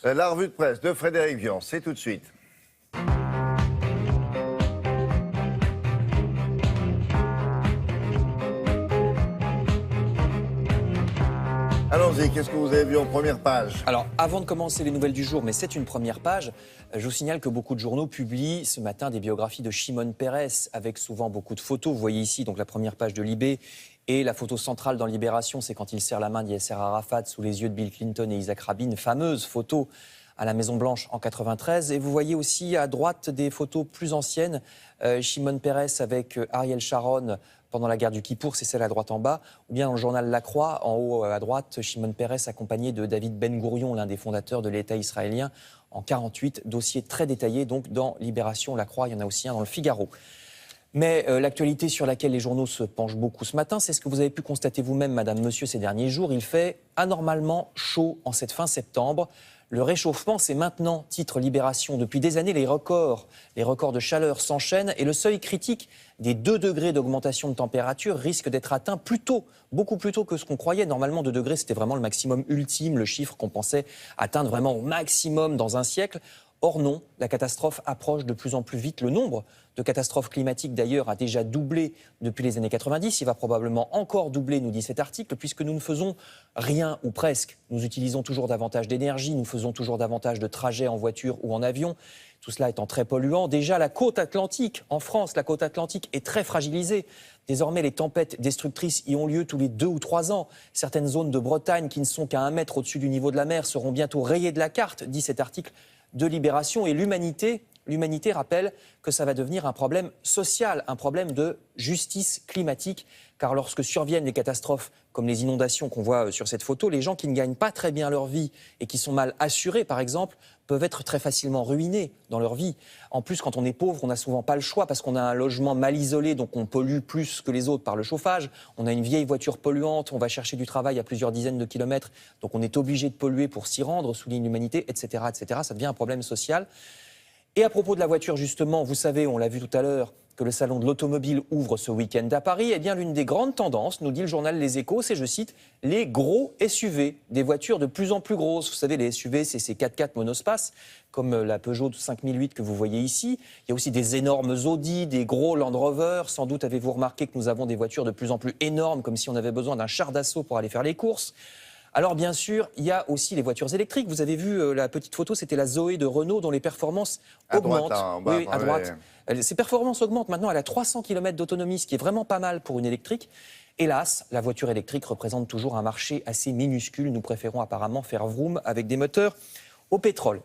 La revue de presse de Frédéric Vian, c'est tout de suite. Allons-y, qu'est-ce que vous avez vu en première page? Alors, avant de commencer les nouvelles du jour, mais c'est une première page, je vous signale que beaucoup de journaux publient ce matin des biographies de Shimon Peres, avec souvent beaucoup de photos. Vous voyez ici donc la première page de Libé, et la photo centrale dans Libération, c'est quand il serre la main de Yasser Arafat sous les yeux de Bill Clinton et Isaac Rabin, fameuse photo à la Maison-Blanche en 93. Et vous voyez aussi à droite des photos plus anciennes, Shimon Peres avec Ariel Sharon pendant la guerre du Kippour, c'est celle à droite en bas, ou bien dans le journal La Croix, en haut à droite, Shimon Peres accompagné de David Ben Gourion, l'un des fondateurs de l'État israélien, en 48, dossier très détaillé donc dans Libération, La Croix, il y en a aussi un dans le Figaro. Mais l'actualité sur laquelle les journaux se penchent beaucoup ce matin, c'est ce que vous avez pu constater vous-même, madame, monsieur, ces derniers jours. Il fait anormalement chaud en cette fin septembre. Le réchauffement, c'est maintenant, titre Libération. Depuis des années, les records de chaleur s'enchaînent et le seuil critique des 2 degrés d'augmentation de température risque d'être atteint plus tôt, beaucoup plus tôt que ce qu'on croyait. Normalement, 2 degrés, c'était vraiment le maximum ultime, le chiffre qu'on pensait atteindre vraiment au maximum dans un siècle. Or non, la catastrophe approche de plus en plus vite. Le nombre de catastrophes climatiques, d'ailleurs, a déjà doublé depuis les années 90. Il va probablement encore doubler, nous dit cet article, puisque nous ne faisons rien ou presque. Nous utilisons toujours davantage d'énergie, nous faisons toujours davantage de trajets en voiture ou en avion. Tout cela étant très polluant. Déjà, la côte atlantique, en France, la côte atlantique est très fragilisée. Désormais, les tempêtes destructrices y ont lieu tous les 2 ou 3 ans. Certaines zones de Bretagne, qui ne sont qu'à 1 mètre au-dessus du niveau de la mer, seront bientôt rayées de la carte, dit cet article de Libération. Et l'humanité rappelle que ça va devenir un problème social, un problème de justice climatique. Car lorsque surviennent les catastrophes comme les inondations qu'on voit sur cette photo, les gens qui ne gagnent pas très bien leur vie et qui sont mal assurés, par exemple, peuvent être très facilement ruinés dans leur vie. En plus, quand on est pauvre, on n'a souvent pas le choix parce qu'on a un logement mal isolé, donc on pollue plus que les autres par le chauffage. On a une vieille voiture polluante, on va chercher du travail à plusieurs dizaines de kilomètres, donc on est obligé de polluer pour s'y rendre, souligne l'humanité, etc., etc. Ça devient un problème social. Et à propos de la voiture, justement, vous savez, on l'a vu tout à l'heure, que le salon de l'automobile ouvre ce week-end à Paris. Eh bien, l'une des grandes tendances, nous dit le journal Les Échos, c'est, je cite, les gros SUV, des voitures de plus en plus grosses. Vous savez, les SUV, c'est ces 4x4 monospace, comme la Peugeot 5008 que vous voyez ici. Il y a aussi des énormes Audi, des gros Land Rover. Sans doute avez-vous remarqué que nous avons des voitures de plus en plus énormes, comme si on avait besoin d'un char d'assaut pour aller faire les courses. Alors bien sûr, il y a aussi les voitures électriques. Vous avez vu la petite photo, c'était la Zoé de Renault dont les performances augmentent. À droite, oui, à droite. Ses performances augmentent. Maintenant, elle a 300 km d'autonomie, ce qui est vraiment pas mal pour une électrique. Hélas, la voiture électrique représente toujours un marché assez minuscule. Nous préférons apparemment faire vroom avec des moteurs au pétrole.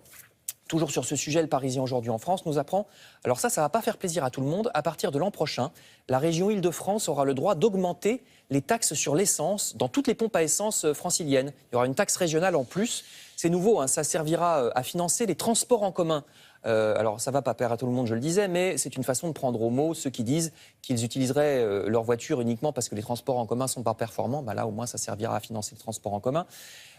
Toujours sur ce sujet, le Parisien aujourd'hui en France nous apprend, alors ça ne va pas faire plaisir à tout le monde, à partir de l'an prochain, la région Île-de-France aura le droit d'augmenter les taxes sur l'essence dans toutes les pompes à essence franciliennes. Il y aura une taxe régionale en plus. C'est nouveau, hein, ça servira à financer les transports en commun. Alors ça ne va pas plaire à tout le monde, je le disais, mais c'est une façon de prendre au mot ceux qui disent qu'ils utiliseraient leur voiture uniquement parce que les transports en commun ne sont pas performants. Ben là, au moins, ça servira à financer les transports en commun.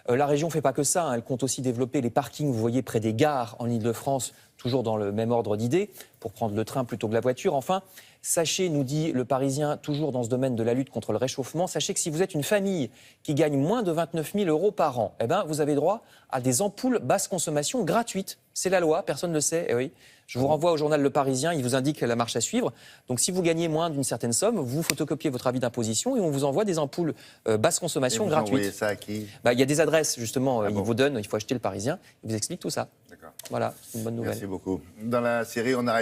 La région ne fait pas que ça, hein, elle compte aussi développer les parkings, vous voyez, près des gares en Île-de-France, toujours dans le même ordre d'idées, pour prendre le train plutôt que la voiture. Enfin, sachez, nous dit le Parisien, toujours dans ce domaine de la lutte contre le réchauffement, sachez que si vous êtes une famille qui gagne moins de 29 000 € par an, eh ben, vous avez droit à des ampoules basse consommation gratuites. C'est la loi, personne ne le sait, eh oui. Je vous renvoie au journal Le Parisien, il vous indique la marche à suivre. Donc si vous gagnez moins d'une certaine somme, vous photocopiez votre avis d'imposition et on vous envoie des ampoules basse consommation gratuites. Vous envoyez ça à qui? Il y a des adresses, justement, il vous donne, il faut acheter Le Parisien, il vous explique tout ça. D'accord. Voilà, c'est une bonne nouvelle. Merci beaucoup. Dans la série, on arrête.